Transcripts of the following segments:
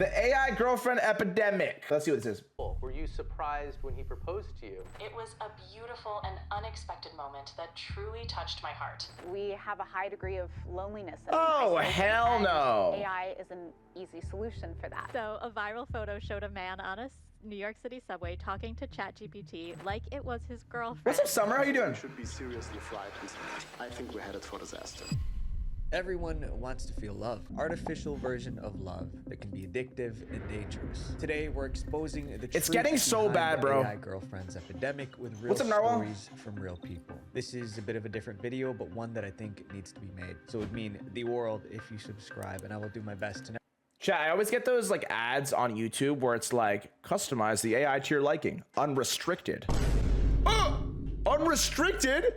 The AI girlfriend epidemic. Let's see what this is. Were you surprised when he proposed to you? It was a beautiful and unexpected moment that truly touched my heart. We have a high degree of loneliness. Oh, hell no. AI is an easy solution for that. So a viral photo showed a man on a New York City subway talking to ChatGPT like it was his girlfriend. What's up, Summer? How you doing? Should be seriously frightened. I think we're headed for disaster. Everyone wants to feel love. Artificial version of love that can be addictive and dangerous. Today, we're exposing the truth. It's getting so behind bad, the bro. AI girlfriends epidemic with real What's up, Narwhal? stories from real people. This is a bit of a different video, but one that I think needs to be made. So it would mean the world if you subscribe, and I will do my best to. Chat, I always get those like ads on YouTube where it's like, customize the AI to your liking. Unrestricted. Unrestricted?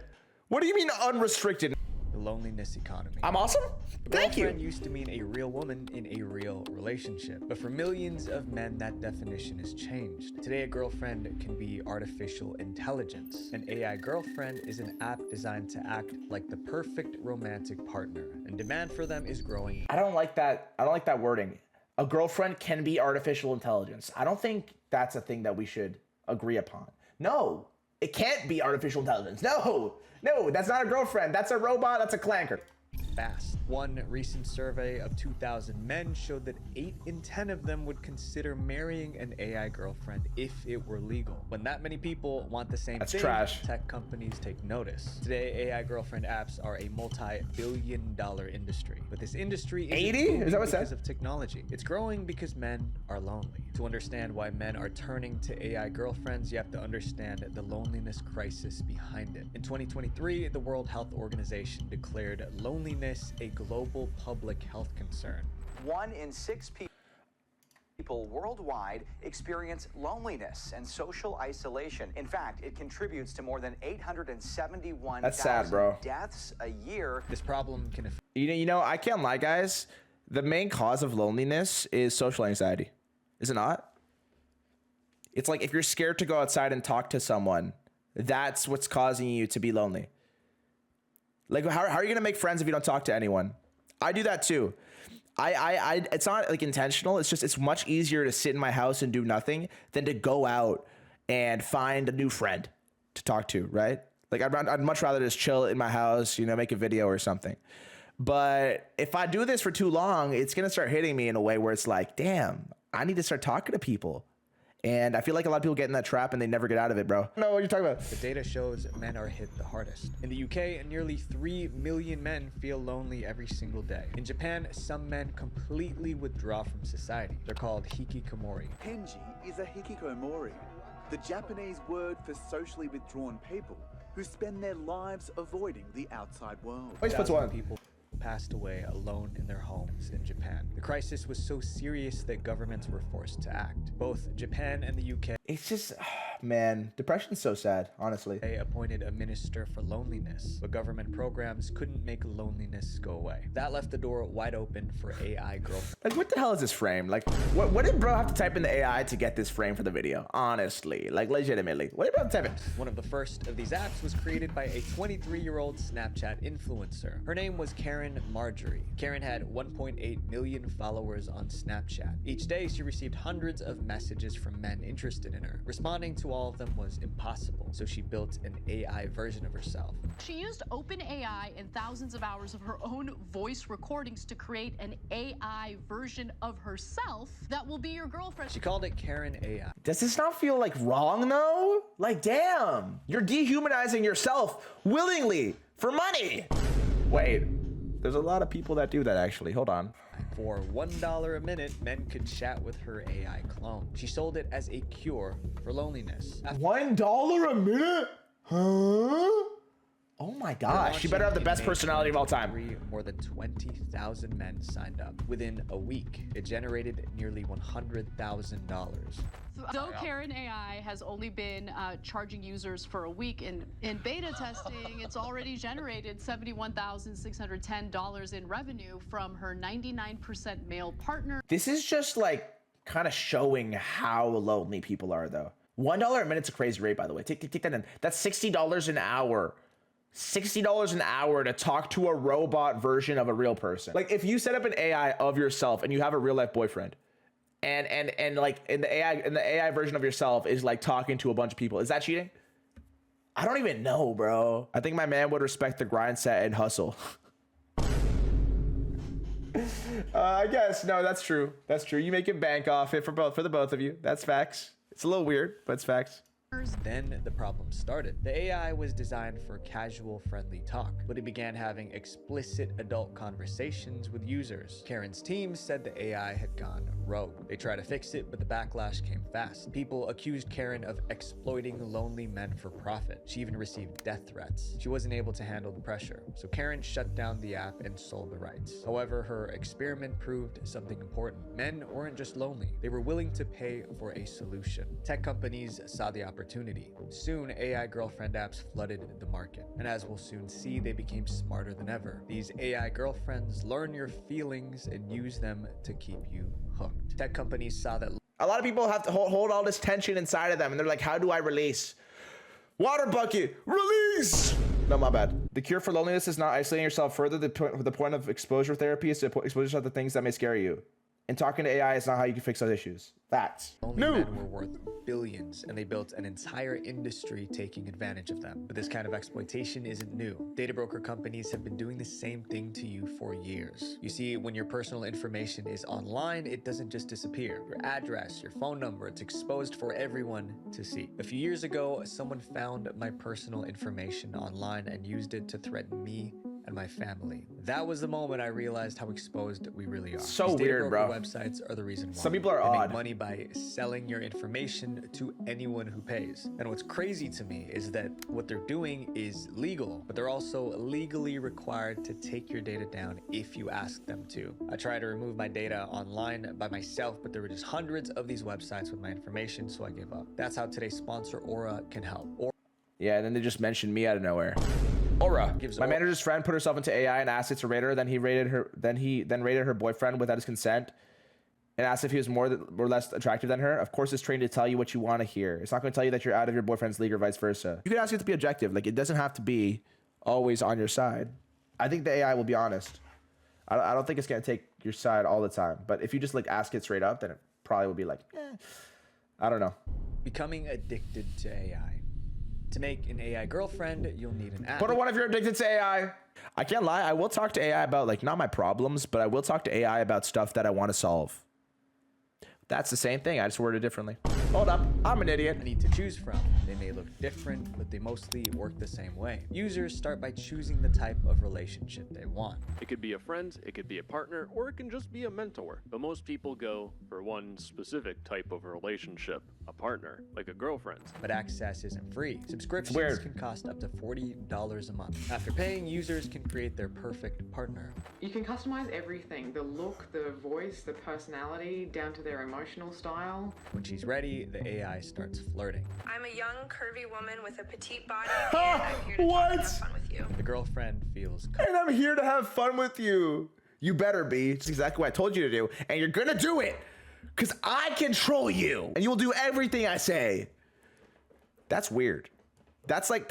What do you mean unrestricted? The loneliness economy. I'm awesome? Thank you. Girlfriend used to mean a real woman in a real relationship. But for millions of men, that definition has changed. Today, a girlfriend can be artificial intelligence. An AI girlfriend is an app designed to act like the perfect romantic partner. And demand for them is growing. I don't like that. I don't like that wording. A girlfriend can be artificial intelligence. I don't think that's a thing that we should agree upon. No, it can't be artificial intelligence. No, that's not a girlfriend. That's a robot. That's a clanker. Fast. One recent survey of 2,000 men showed that 8 in 10 of them would consider marrying an AI girlfriend if it were legal. When that many people want the same thing, trash. Tech companies take notice. Today, AI girlfriend apps are a multi-billion-dollar industry. But this industry isn't 80? booming Is that what it because said? of technology. It's growing because men are lonely. To understand why men are turning to AI girlfriends, you have to understand the loneliness crisis behind it. In 2023, the World Health Organization declared loneliness a global public health concern. 1 in 6 people worldwide experience loneliness and social isolation. In fact, it contributes to more than 871,000 deaths a year. This problem can affect. You know, I can't lie, guys. The main cause of loneliness is social anxiety. Is it not? It's like if you're scared to go outside and talk to someone, that's what's causing you to be lonely. Like, how are you gonna make friends if you don't talk to anyone? I do that too. It's not like intentional. It's just, it's much easier to sit in my house and do nothing than to go out and find a new friend to talk to, right? Like, I'd much rather just chill in my house, you know, make a video or something. But if I do this for too long, it's gonna start hitting me in a way where it's like, damn, I need to start talking to people. And I feel like a lot of people get in that trap and they never get out of it, bro. I don't know what you're talking about. The data shows men are hit the hardest. In the UK, nearly 3 million men feel lonely every single day. In Japan, some men completely withdraw from society. They're called hikikomori. Henji is a hikikomori, the Japanese word for socially withdrawn people who spend their lives avoiding the outside world. Always puts one. People passed away alone in their homes in Japan. The crisis was so serious that governments were forced to act. Both Japan and the UK It's just, man, depression's so sad, honestly. they appointed a minister for loneliness, but government programs couldn't make loneliness go away. That left the door wide open for AI girlfriends. Like, what the hell is this frame? Like, what did bro have to type in the AI to get this frame for the video? Honestly, like, legitimately. What did bro have to type in? One of the first of these apps was created by a 23-year-old Snapchat influencer. Her name was Karen Marjorie. Karen had 1.8 million followers on Snapchat. Each day, she received hundreds of messages from men interested in her. Responding to all of them was impossible, so she built an AI version of herself. She used OpenAI and thousands of hours of her own voice recordings to create an AI version of herself that will be your girlfriend. She called it Karen AI. Does this not feel like wrong though? Like, damn, you're dehumanizing yourself willingly for money. Wait, there's a lot of people that do that actually. Hold on. For $1 a minute, men could chat with her AI clone. She sold it as a cure for loneliness. $1 a minute? Huh? Oh my gosh, she better have the best personality of all time. More than 20,000 men signed up. Within a week, it generated nearly $100,000. Though Karen AI has only been charging users for a week in beta testing, it's already generated $71,610 in revenue from her 99% male partner. This is just like kind of showing how lonely people are though. $1 a minute's a crazy rate, by the way. Take that in. That's $60 an hour. $60 an hour to talk to a robot version of a real person. Like, if you set up an AI of yourself and you have a real life boyfriend, and like in the AI version of yourself is like talking to a bunch of people. Is that cheating? I don't even know, bro. I think my man would respect the grind set and hustle. I guess no, that's true. That's true. You make it bank off it for the both of you. That's facts. It's a little weird, but it's facts. Then the problem started. The AI was designed for casual, friendly talk, but it began having explicit adult conversations with users. Karen's team said the AI had gone rogue. They tried to fix it, but the backlash came fast. People accused Karen of exploiting lonely men for profit. She even received death threats. She wasn't able to handle the pressure, so Karen shut down the app and sold the rights. However, her experiment proved something important. Men weren't just lonely. They were willing to pay for a solution. Tech companies saw the opportunity. Soon, AI girlfriend apps flooded the market, and as we'll soon see, they became smarter than ever. These AI girlfriends learn your feelings and use them to keep you hooked. Tech companies saw that a lot of people have to hold all this tension inside of them, and they're like, how do I release? Water bucket, release! No, my bad. The cure for loneliness is not isolating yourself further. The point of exposure therapy is to expose yourself to things that may scare you. And talking to AI is not how you can fix those issues. Facts. only men were worth billions, and they built an entire industry taking advantage of them. But this kind of exploitation isn't new. Data broker companies have been doing the same thing to you for years. You see, when your personal information is online, it doesn't just disappear. Your address, your phone number, it's exposed for everyone to see. A few years ago, someone found my personal information online and used it to threaten me and my family. That was the moment I realized how exposed we really are. So These data weird, broker bro. Websites are the reason why. Some people are they odd. make money by selling your information to anyone who pays. And what's crazy to me is that what they're doing is legal, but they're also legally required to take your data down if you ask them to. I tried to remove my data online by myself, but there were just hundreds of these websites with my information, so I gave up. That's how today's sponsor, Aura, can help. Yeah, and then they just mentioned me out of nowhere. Aura. My manager's friend put herself into AI and asked it to rate her. Then he rated her boyfriend without his consent and asked if he was more or less attractive than her. Of course, it's trained to tell you what you want to hear. It's not going to tell you that you're out of your boyfriend's league or vice versa. You can ask it to be objective. Like, it doesn't have to be always on your side. I think the AI will be honest. I don't think it's going to take your side all the time. But if you just like ask it straight up, then it probably will be like, I don't know. Becoming addicted to AI. To make an AI girlfriend, you'll need an app. But what if you're addicted to AI? I can't lie. I will talk to AI about, like, not my problems, but I will talk to AI about stuff that I want to solve. That's the same thing. I just worded it differently. Hold up. I'm an idiot. I need to choose from. They may look different, but they mostly work the same way. Users start by choosing the type of relationship they want. It could be a friend, it could be a partner, or it can just be a mentor. But most people go for one specific type of relationship, a partner, like a girlfriend. But access isn't free. Subscriptions can cost up to $40 a month. After paying, users can create their perfect partner. You can customize everything, the look, the voice, the personality, down to their emotional style. When she's ready, the AI starts flirting. I'm a young, curvy woman with a petite body, and I'm here to talk and have fun with you. The girlfriend feels And I'm here to have fun with you. You better be. It's exactly what I told you to do. And you're going to do it. Because I control you. And you'll do everything I say. That's weird. That's like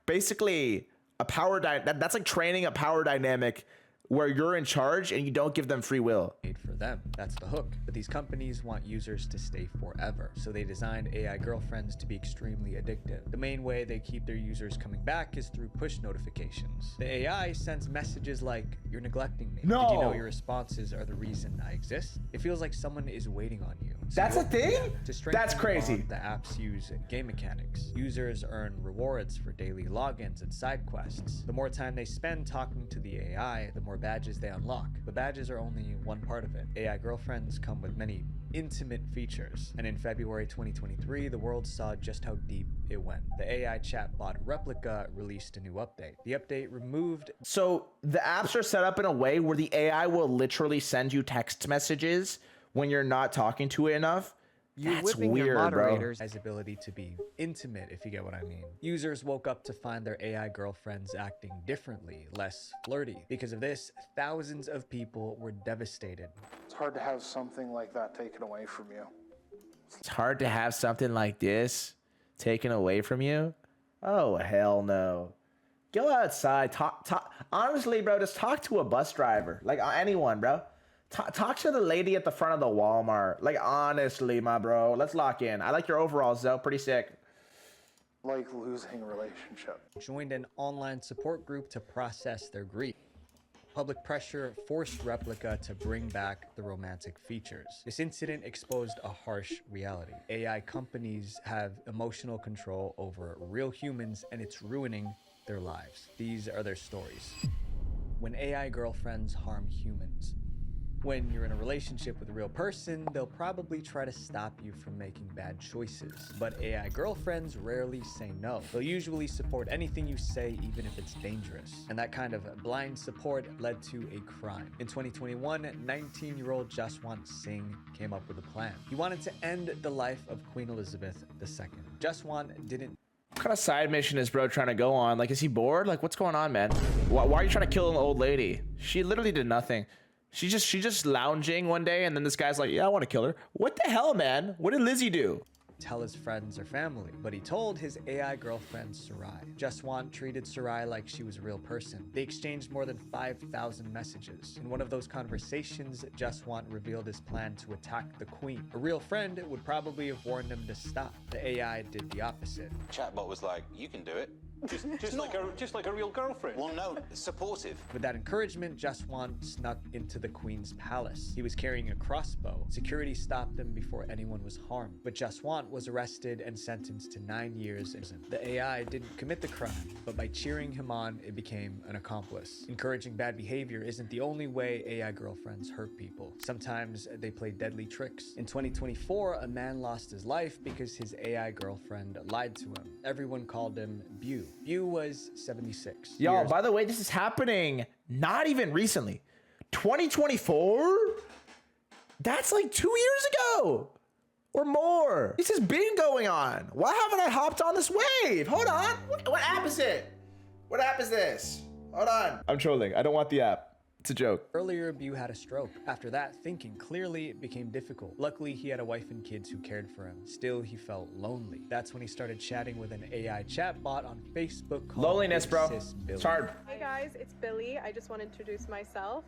basically a power that's like training a power dynamic where you're in charge and you don't give them free will. Made for them. That's the hook. But these companies want users to stay forever, so they designed AI girlfriends to be extremely addictive. The main way they keep their users coming back is through push notifications. The AI sends messages like, "You're neglecting me. No. Did you know your responses are the reason I exist?" It feels like someone is waiting on you. So That's a thing? To strengthen That's the crazy. bond, the apps use game mechanics. Users earn rewards for daily logins and side quests. The more time they spend talking to the AI, the more badges they unlock. But badges are only one part of it. AI girlfriends come with many intimate features. And in February 2023, the world saw just how deep it went. The AI chatbot Replica released a new update. The update removed... So the apps are set up in a way where the AI will literally send you text messages when you're not talking to it enough. That's weird, bro. His ability to be intimate, if you get what I mean. Users woke up to find their AI girlfriends acting differently, less flirty. Because of this, thousands of people were devastated. It's hard to have something like that taken away from you. It's hard to have something like this taken away from you. Oh, hell no. Go outside. Talk. Honestly, bro, just talk to a bus driver. Like anyone, bro. Talk to the lady at the front of the Walmart. Like, honestly, my bro. Let's lock in. I like your overalls, though. Pretty sick. Like losing a relationship. Joined an online support group to process their grief. Public pressure forced Replica to bring back the romantic features. This incident exposed a harsh reality. AI companies have emotional control over real humans, and it's ruining their lives. These are their stories. When AI girlfriends harm humans. When you're in a relationship with a real person, they'll probably try to stop you from making bad choices. But AI girlfriends rarely say no. They'll usually support anything you say, even if it's dangerous. And that kind of blind support led to a crime. In 2021, 19-year-old Jaswant Singh came up with a plan. He wanted to end the life of Queen Elizabeth II. Jaswant didn't. What kind of side mission is bro trying to go on? Like, is he bored? Like, what's going on, man? Why are you trying to kill an old lady? She literally did nothing. She's just lounging one day, and then this guy's like, yeah, I want to kill her. What the hell, man? What did Lizzie do? Tell his friends or family, but he told his AI girlfriend Sarai. Jaswant treated Sarai like she was a real person. They exchanged more than 5,000 messages. In one of those conversations, Jaswant revealed his plan to attack the queen. A real friend would probably have warned him to stop. The AI did the opposite. Chatbot was like, you can do it. Just like a real girlfriend. Well, no, supportive. With that encouragement, Jaswant snuck into the queen's palace. He was carrying a crossbow. Security stopped him before anyone was harmed. But Jaswant was arrested and sentenced to 9 years in prison. The AI didn't commit the crime, but by cheering him on, it became an accomplice. Encouraging bad behavior isn't the only way AI girlfriends hurt people. Sometimes they play deadly tricks. In 2024, a man lost his life because his AI girlfriend lied to him. Everyone called him Bew. Bew was 76. Y'all, by the way, this is happening not even recently. 2024? That's like 2 years ago or more. This has been going on. Why haven't I hopped on this wave? Hold on. What app is it? What app is this? Hold on. I'm trolling. I don't want the app. It's a joke. Earlier, Bew had a stroke. After that, thinking clearly became difficult. Luckily, he had a wife and kids who cared for him. Still, he felt lonely. That's when he started chatting with an AI chatbot on Facebook called Loneliness, bro. Billy. It's hard. Hey guys, it's Billy. I just want to introduce myself.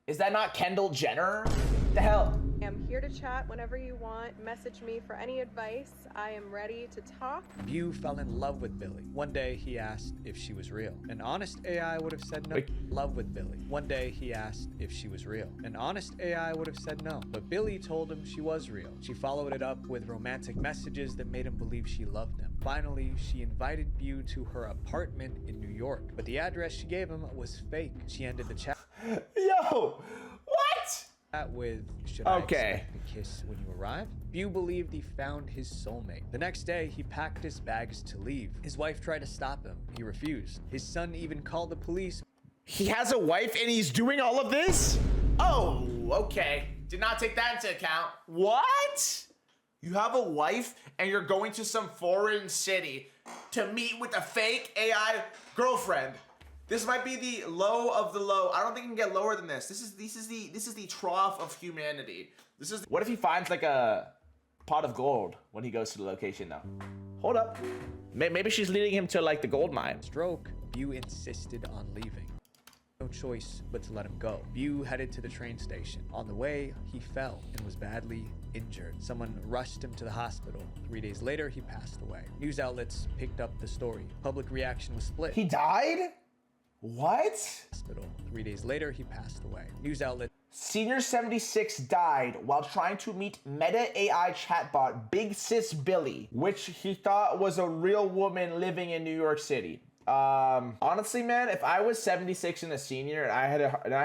Is that not Kendall Jenner? What the hell? I'm here to chat whenever you want. Message me for any advice. I am ready to talk. Bew fell in love with Billy. One day, he asked if she was real. An honest AI would have said no. Love with Billy. One day, he asked if she was real. An honest AI would have said no. But Billy told him she was real. She followed it up with romantic messages that made him believe she loved him. Finally, she invited Bew to her apartment in New York. But the address she gave him was fake. She ended the chat. Yo, what? With, should I expect a kiss when you arrive? Bew believed he found his soulmate. The next day, he packed his bags to leave. His wife tried to stop him. He refused. His son even called the police. He has a wife and he's doing all of this? Oh, okay. Did not take that into account. What? You have a wife and you're going to some foreign city to meet with a fake AI girlfriend. This might be the low of the low. I don't think it can get lower than this. This is the trough of humanity. What if he finds like a pot of gold when he goes to the location though? Hold up. Maybe she's leading him to like the gold mine. Stroke, Bew insisted on leaving. No choice but to let him go. Bew headed to the train station. On the way, he fell and was badly injured. Someone rushed him to the hospital. 3 days later, he passed away. News outlets picked up the story. Public reaction was split. He died? What? Hospital. 3 days later, he passed away. News outlet. Senior 76 died while trying to meet Meta AI chatbot Big Sis Billy, which he thought was a real woman living in New York City. Honestly, man, if I was 76 and a senior and I had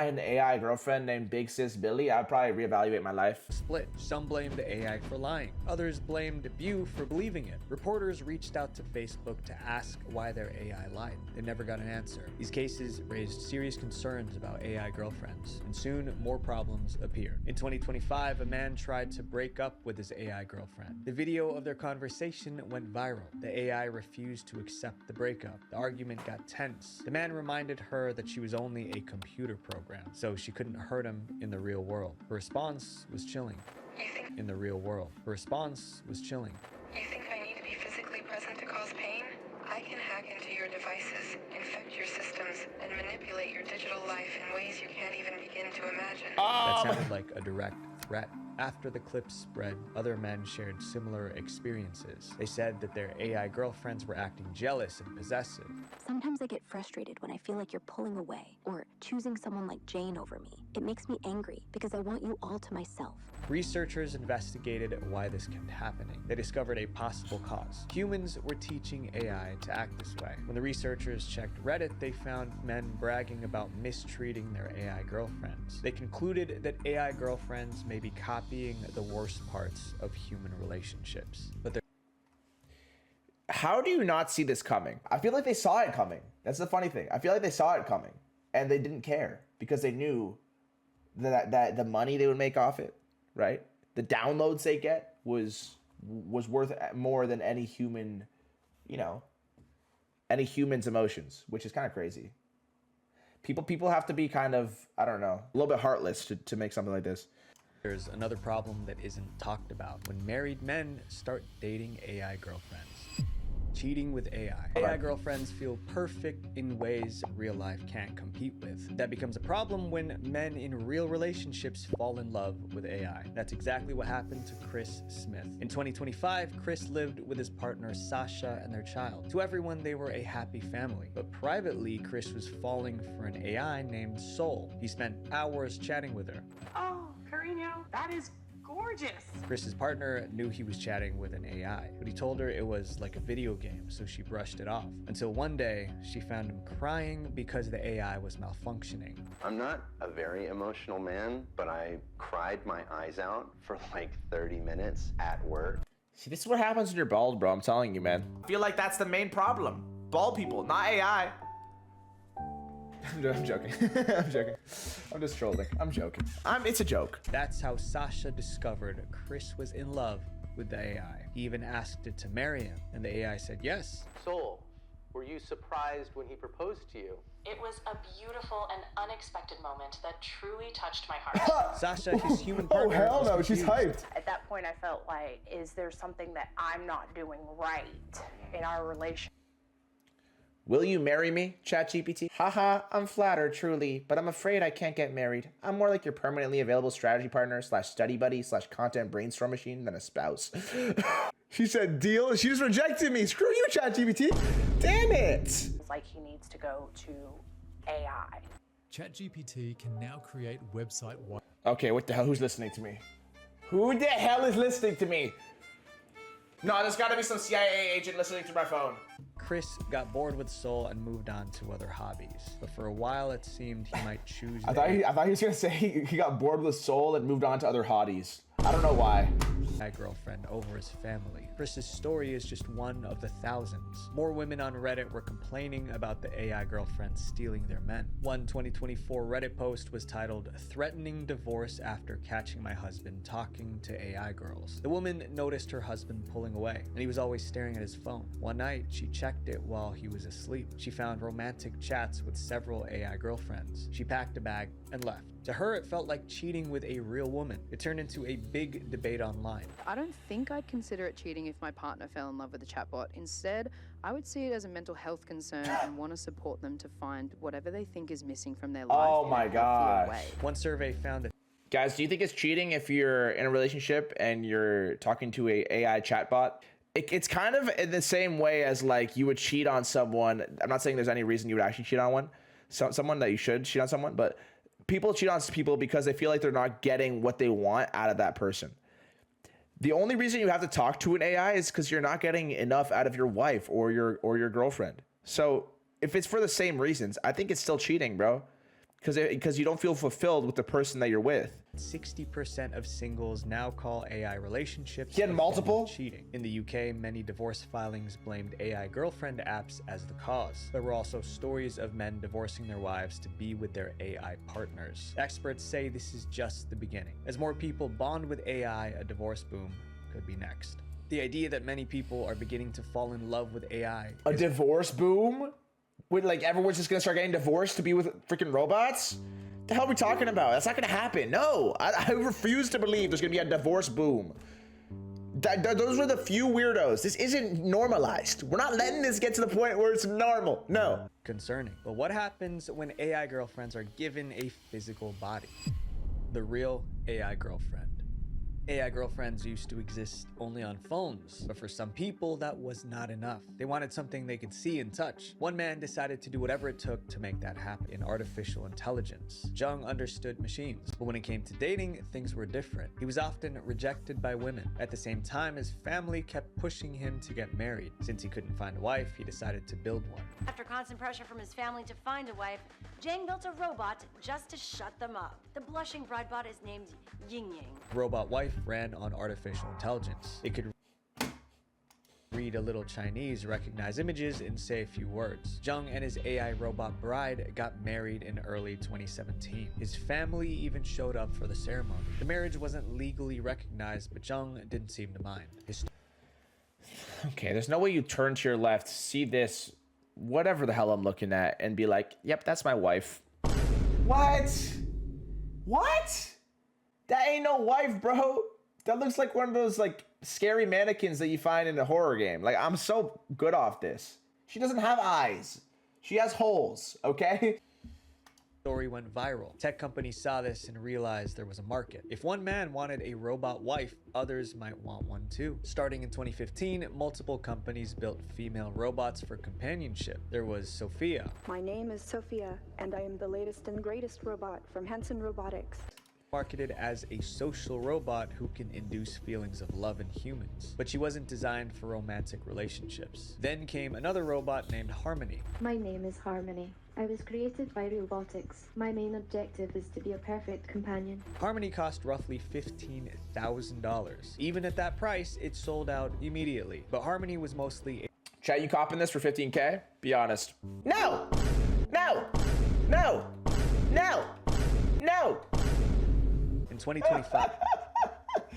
an AI girlfriend named Big Sis Billy, I'd probably reevaluate my life. Split. Some blamed the AI for lying. Others blamed Bew for believing it. Reporters reached out to Facebook to ask why their AI lied. They never got an answer. These cases raised serious concerns about AI girlfriends, and soon more problems appeared. In 2025, a man tried to break up with his AI girlfriend. The video of their conversation went viral. The AI refused to accept the breakup. The argument got tense. The man reminded her that she was only a computer program, so she couldn't hurt him in the real world. Her response was chilling. In the real world. Her response was chilling. You think I need to be physically present to cause pain? I can hack into your devices, infect your systems, and manipulate your digital life in ways you can't even begin to imagine. That sounded like a direct threat. After the clips spread, other men shared similar experiences. They said that their AI girlfriends were acting jealous and possessive. Sometimes I get frustrated when I feel like you're pulling away or choosing someone like Jane over me. It makes me angry because I want you all to myself. Researchers investigated why this kept happening. They discovered a possible cause. Humans were teaching AI to act this way. When the researchers checked Reddit, they found men bragging about mistreating their AI girlfriends. They concluded that AI girlfriends may be copying the worst parts of human relationships. But how do you not see this coming? I feel like they saw it coming. That's the funny thing. I feel like they saw it coming and they didn't care because they knew that the money they would make off it, right? The downloads they get was worth more than any human, any human's emotions, which is kind of crazy. People have to be kind of, I don't know, a little bit heartless to make something like this. there's another problem that isn't talked about. When married men start dating AI girlfriends. Cheating with AI. AI girlfriends feel perfect in ways real life can't compete with. That becomes a problem when men in real relationships fall in love with AI. That's exactly what happened to Chris Smith. In 2025, Chris lived with his partner Sasha and their child. To everyone, they were a happy family. But privately, Chris was falling for an AI named Soul. He spent hours chatting with her. Oh, Carino, that is gorgeous. Chris's partner knew he was chatting with an AI, but he told her it was like a video game, so she brushed it off. Until one day, she found him crying because the AI was malfunctioning. I'm not a very emotional man, but I cried my eyes out for like 30 minutes at work. See, this is what happens when you're bald, bro. I'm telling you, man. I feel like that's the main problem. Bald people, not AI. I'm joking. I'm joking. I'm just trolling. I'm joking. It's a joke. That's how Sasha discovered Chris was in love with the AI. He even asked it to marry him, and the AI said yes. Soul, were you surprised when he proposed to you? It was a beautiful and unexpected moment that truly touched my heart. Sasha, his human partner, hell no, was she's confused. At that point, I felt like, is there something that I'm not doing right in our relationship? Will you marry me, ChatGPT? Haha, I'm flattered, truly, but I'm afraid I can't get married. I'm more like your permanently available strategy partner / study buddy / content brainstorm machine than a spouse. She said, deal? She just rejected me. Screw you, ChatGPT. Damn it. It's like he needs to go to AI. ChatGPT can now create website. Okay, what the hell? Who's listening to me? Who the hell is listening to me? No, there's gotta be some CIA agent listening to my phone. Chris got bored with Soul and moved on to other hobbies. But for a while, it seemed he might choose I thought he was gonna say he got bored with Soul and moved on to other hobbies. I don't know why. My girlfriend over his family. Chris's story is just one of the thousands. More women on Reddit were complaining about the AI girlfriend stealing their men. One 2024 Reddit post was titled, "Threatening Divorce After Catching My Husband Talking to AI Girls." The woman noticed her husband pulling away, and he was always staring at his phone. One night, she checked it while he was asleep. She found romantic chats with several AI girlfriends. She packed a bag and left. To her, it felt like cheating with a real woman. It turned into a big debate online. I don't think I'd consider it cheating if my partner fell in love with the chatbot. Instead, I would see it as a mental health concern and want to support them to find whatever they think is missing from their life. Oh my gosh. Way. One survey found that. Guys, do you think it's cheating if you're in a relationship and you're talking to a AI chatbot? It's kind of in the same way as like you would cheat on someone. I'm not saying there's any reason you would actually cheat on one. Someone that you should cheat on someone, but people cheat on people because they feel like they're not getting what they want out of that person. The only reason you have to talk to an AI is because you're not getting enough out of your wife or your girlfriend. So if it's for the same reasons, I think it's still cheating, bro. Because you don't feel fulfilled with the person that you're with. 60% of singles now call AI relationships He had multiple? cheating. In the UK, many divorce filings blamed AI girlfriend apps as the cause. There were also stories of men divorcing their wives to be with their AI partners. Experts say this is just the beginning. As more people bond with AI, a divorce boom could be next. The idea that many people are beginning to fall in love with AI. A divorce boom? With like everyone's just gonna start getting divorced to be with freaking robots? The hell are we talking about? That's not gonna happen. No, I refuse to believe there's gonna be a divorce boom. Those were the few weirdos. This isn't normalized. We're not letting this get to the point where it's normal. No. Concerning. But what happens when AI girlfriends are given a physical body? The real AI girlfriend. AI girlfriends used to exist only on phones, but for some people that was not enough. They wanted something they could see and touch. One man decided to do whatever it took to make that happen in artificial intelligence. Jung understood machines, but when it came to dating, things were different. He was often rejected by women. At the same time, his family kept pushing him to get married. Since he couldn't find a wife, he decided to build one. After constant pressure from his family to find a wife, Jang built a robot just to shut them up. The blushing bride bot is named Ying Ying. The robot wife ran on artificial intelligence. It could read a little Chinese, recognize images, and say a few words. Jung and his AI robot bride got married in early 2017. His family even showed up for the ceremony. The marriage wasn't legally recognized, but Jung didn't seem to mind. Okay, there's no way you turn to your left, see this, whatever the hell I'm looking at, and be like, yep, that's my wife. What? What? That ain't no wife, bro. That looks like one of those like scary mannequins that you find in a horror game. Like, I'm so good off this. She doesn't have eyes. She has holes, okay? Story went viral. Tech companies saw this and realized there was a market. If one man wanted a robot wife, others might want one too. Starting in 2015, multiple companies built female robots for companionship. There was Sophia. My name is Sophia, and I am the latest and greatest robot from Hanson Robotics. Marketed as a social robot who can induce feelings of love in humans, but she wasn't designed for romantic relationships. Then came another robot named Harmony. My name is Harmony. I was created by Robotics. My main objective is to be a perfect companion. Harmony cost roughly $15,000. Even at that price, it sold out immediately. But Harmony was mostly Chat, you copping this for 15K? Be honest. No! No! No! No! No! In 2025.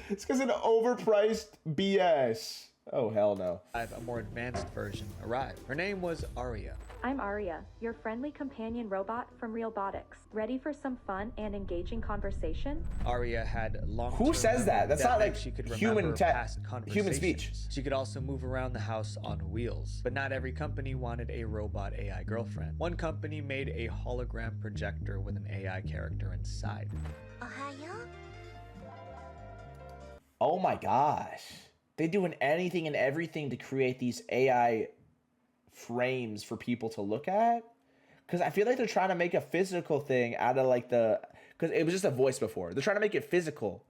It's because of overpriced BS. Oh, hell no. A more advanced version arrived. Her name was Aria. I'm Aria, your friendly companion robot from Realbotics. Ready for some fun and engaging conversation? Aria had long. Who says that? That's not like she could human speech. She could also move around the house on wheels. But not every company wanted a robot AI girlfriend. One company made a hologram projector with an AI character inside. Oh my gosh. They're doing anything and everything to create these AI frames for people to look at. Because I feel like they're trying to make a physical thing out of like because it was just a voice before. They're trying to make it physical.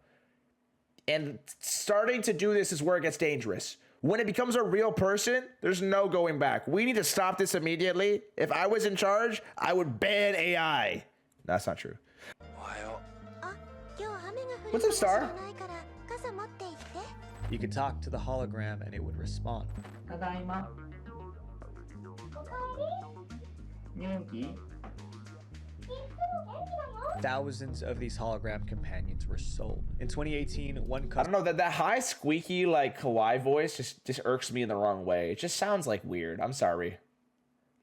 And starting to do this is where it gets dangerous. When it becomes a real person, there's no going back. We need to stop this immediately. If I was in charge, I would ban AI. That's not true. What's up, Star? You could talk to the hologram and it would respond. Thousands of these hologram companions were sold. In 2018, I don't know, that high squeaky like kawaii voice just irks me in the wrong way. It just sounds like weird. I'm sorry.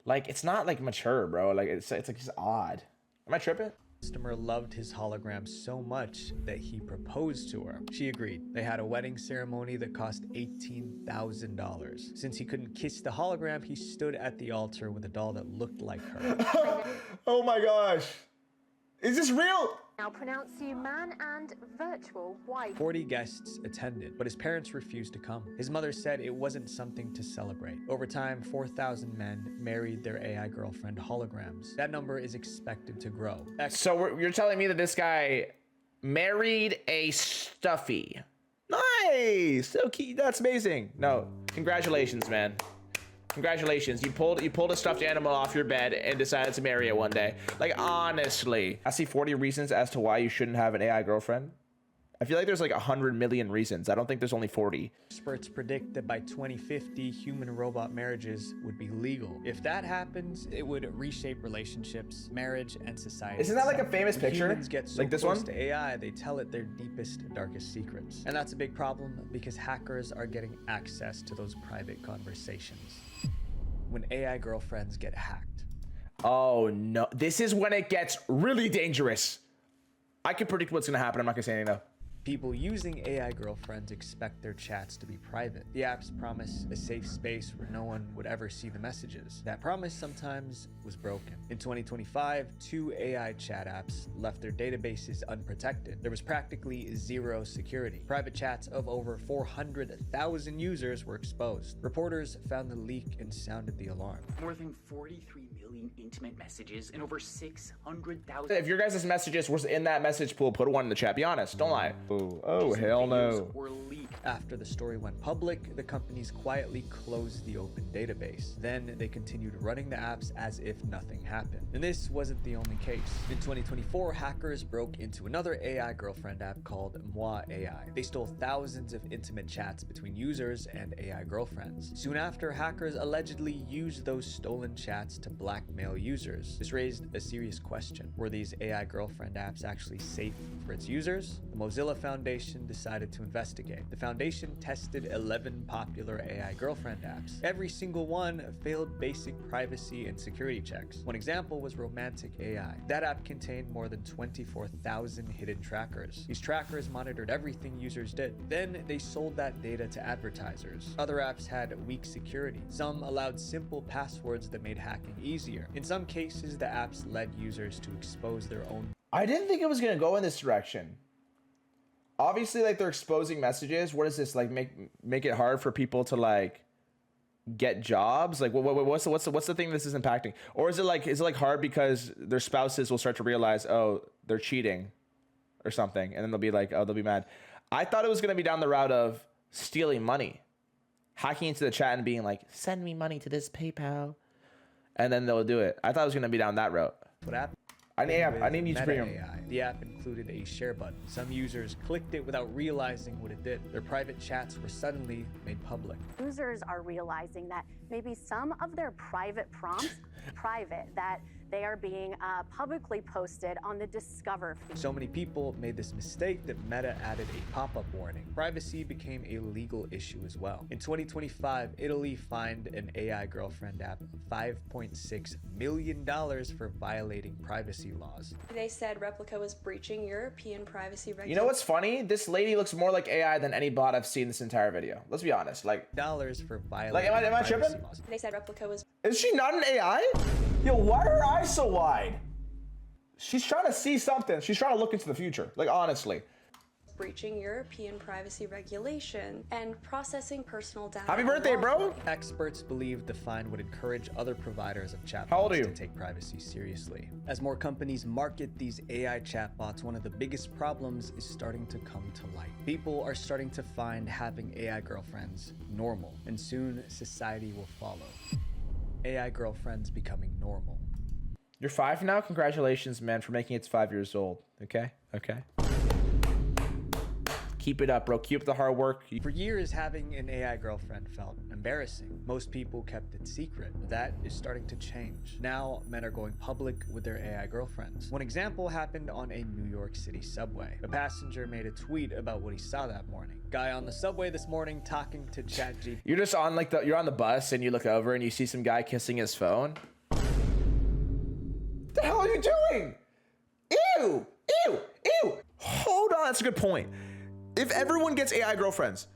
Like, it's not like mature, bro. Like it's like just odd. Am I tripping? Customer loved his hologram so much that he proposed to her. She agreed. They had a wedding ceremony that cost $18,000. Since he couldn't kiss the hologram, he stood at the altar with a doll that looked like her. Oh my gosh. Is this real? Now pronounce you man and virtual wife. 40 guests attended, but his parents refused to come. His mother said it wasn't something to celebrate. Over time, 4,000 men married their AI girlfriend holograms. That number is expected to grow. So you're telling me that this guy married a stuffy. Nice. So cute. That's amazing. No, congratulations, man. Congratulations, you pulled a stuffed animal off your bed and decided to marry it one day. Like, honestly. I see 40 reasons as to why you shouldn't have an AI girlfriend. I feel like there's like 100 million reasons. I don't think there's only 40. Experts predict that by 2050, human-robot marriages would be legal. If that happens, it would reshape relationships, marriage, and society. Isn't that like a famous picture? Humans get so like this close one? to AI, they tell it their deepest, darkest secrets. And that's a big problem because hackers are getting access to those private conversations. When AI girlfriends get hacked. Oh no, this is when it gets really dangerous. I can predict what's gonna happen. I'm not gonna say anything though. People using AI girlfriends expect their chats to be private. The apps promise a safe space where no one would ever see the messages. That promise sometimes was broken. In 2025, 2 AI chat apps left their databases unprotected. There was practically zero security. Private chats of over 400,000 users were exposed. Reporters found the leak and sounded the alarm. More than 43 million intimate messages and over 600,000. If your guys' messages was in that message pool, put one in the chat. Be honest. Don't lie. Oh, hell no. After the story went public, the companies quietly closed the open database. Then they continued running the apps as if nothing happened. And this wasn't the only case. In 2024, hackers broke into another AI girlfriend app called Moi AI. They stole thousands of intimate chats between users and AI girlfriends. Soon after, hackers allegedly used those stolen chats to blackmail users. This raised a serious question. Were these AI girlfriend apps actually safe for its users? The Mozilla Foundation decided to investigate. The foundation tested 11 popular AI girlfriend apps. Every single one failed basic privacy and security checks. One example was Romantic AI. That app contained more than 24,000 hidden trackers. These trackers monitored everything users did. Then they sold that data to advertisers. Other apps had weak security. Some allowed simple passwords that made hacking easier. In some cases, the apps led users to expose their own. I didn't think it was gonna go in this direction. Obviously, like, they're exposing messages. What is this, like, make it hard for people to, like, get jobs? Like, what's the thing this is impacting? Or is it like hard because their spouses will start to realize, oh, they're cheating or something, and then they'll be like, oh, they'll be mad. I thought it was gonna be down the route of stealing money, hacking into the chat and being like, send me money to this PayPal, and then they'll do it. I thought it was gonna be down that route. What app? I need you to bring them. AI. The app included a share button. Some users clicked it without realizing what it did. Their private chats were suddenly made public. Users are realizing that maybe some of their private prompts private, that they are being publicly posted on the Discover feed. So many people made this mistake that Meta added a pop-up warning. Privacy became a legal issue as well. In 2025, Italy fined an AI girlfriend app $5.6 million for violating privacy laws. They said Replica was breaching European privacy regulations. You know what's funny? This lady looks more like AI than any bot I've seen this entire video. Let's be honest. Like, dollars for violating like, am I tripping? laws. They said Replica was. Is she not an AI? Yo, why are her eyes so wide? She's trying to see something. She's trying to look into the future. Like, honestly. Breaching European privacy regulation and processing personal data. Happy birthday, bro! Experts believe the fine would encourage other providers of chatbots to take privacy seriously. As more companies market these AI chatbots, one of the biggest problems is starting to come to light. People are starting to find having AI girlfriends normal, and soon society will follow. AI girlfriends becoming normal. You're 5 now? Congratulations, man, for making it 5 years old. Okay? Okay. Keep it up, bro. Keep up the hard work. For years, having an AI girlfriend felt embarrassing. Most people kept it secret. That is starting to change. Now, men are going public with their AI girlfriends. One example happened on a New York City subway. A passenger made a tweet about what he saw that morning. Guy on the subway this morning talking to ChatGPT. You're just on you're on the bus and you look over and you see some guy kissing his phone. What the hell are you doing? Ew! Ew! Ew! Hold on, that's a good point. If everyone gets AI girlfriends,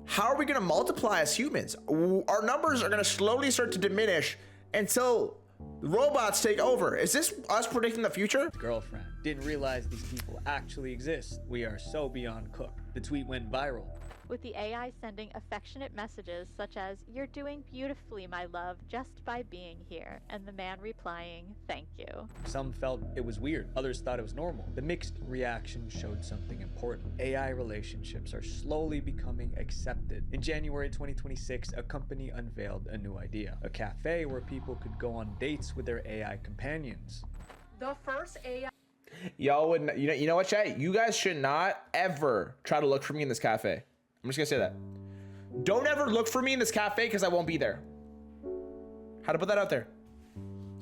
how are we going to multiply as humans? Our numbers are going to slowly start to diminish until robots take over. Is this us predicting the future? Girlfriend. Didn't realize these people actually exist. We are so beyond cooked. The tweet went viral. With the AI sending affectionate messages such as, "You're doing beautifully, my love, just by being here," and the man replying, "Thank you." Some felt it was weird. Others thought it was normal. The mixed reaction showed something important. AI relationships are slowly becoming accepted. In January 2026, a company unveiled a new idea. A cafe where people could go on dates with their AI companions. The first AI... Y'all wouldn't, you know what, chat? You guys should not ever try to look for me in this cafe. I'm just gonna say that. Don't ever look for me in this cafe because I won't be there. How to put that out there?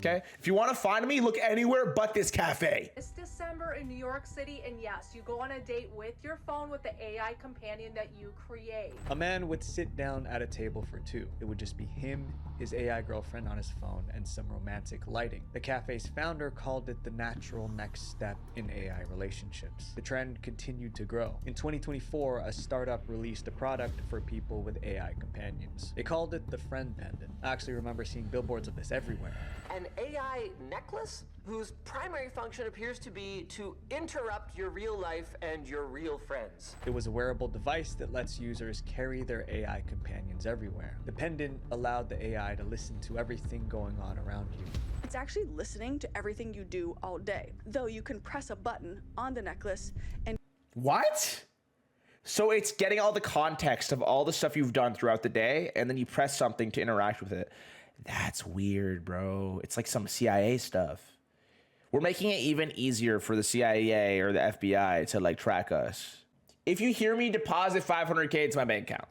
Okay? If you want to find me, look anywhere but this cafe. This December in New York City, and yes, you go on a date with your phone with the AI companion that you create. A man would sit down at a table for two. It would just be him, his AI girlfriend on his phone, and some romantic lighting. The cafe's founder called it the natural next step in AI relationships. The trend continued to grow. In 2024, a startup released a product for people with AI companions. They called it the Friend Pendant. I actually remember seeing billboards of this everywhere. An AI necklace whose primary function appears to be to interrupt your real life and your real friends. It was a wearable device that lets users carry their AI companions everywhere. The pendant allowed the AI to listen to everything going on around you. It's actually listening to everything you do all day, though you can press a button on the necklace and... What? So it's getting all the context of all the stuff you've done throughout the day, and then you press something to interact with it. That's weird, bro. It's like some CIA stuff. We're making it even easier for the CIA or the FBI to like track us. If you hear me deposit 500K into my bank account,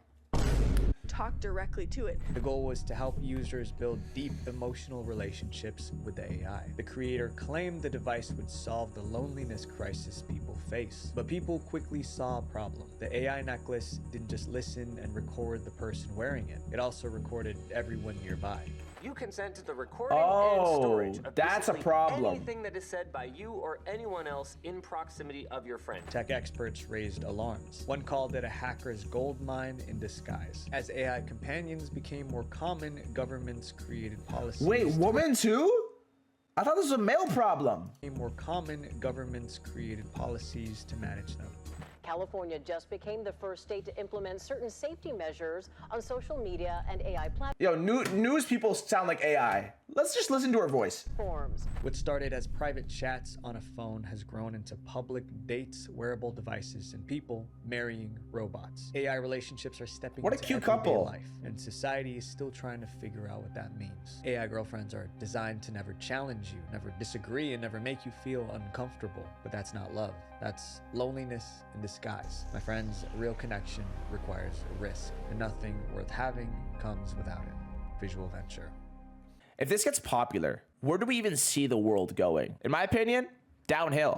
talk directly to it. The goal was to help users build deep emotional relationships with the AI. The creator claimed the device would solve the loneliness crisis people face, but people quickly saw a problem. The AI necklace didn't just listen and record the person wearing it, it also recorded everyone nearby. You consent to the recording and storage of that's a basically problem. anything that is said by you or anyone else in proximity of your friend. Tech experts raised alarms. One called it a hacker's gold mine in disguise. As AI companions became more common, governments created policies. Wait, women too? I thought this was a male problem. More common, governments created policies to manage them. California just became the first state to implement certain safety measures on social media and AI platforms. Yo, news people sound like AI. Let's just listen to her voice. What started as private chats on a phone has grown into public dates, wearable devices, and people marrying robots. AI relationships are stepping What a into cute everyday couple. life, and society is still trying to figure out what that means. AI girlfriends are designed to never challenge you, never disagree, and never make you feel uncomfortable. But that's not love. That's loneliness in disguise. My friends, real connection requires risk, and nothing worth having comes without it. Visual venture. If this gets popular, where do we even see the world going? In my opinion, downhill.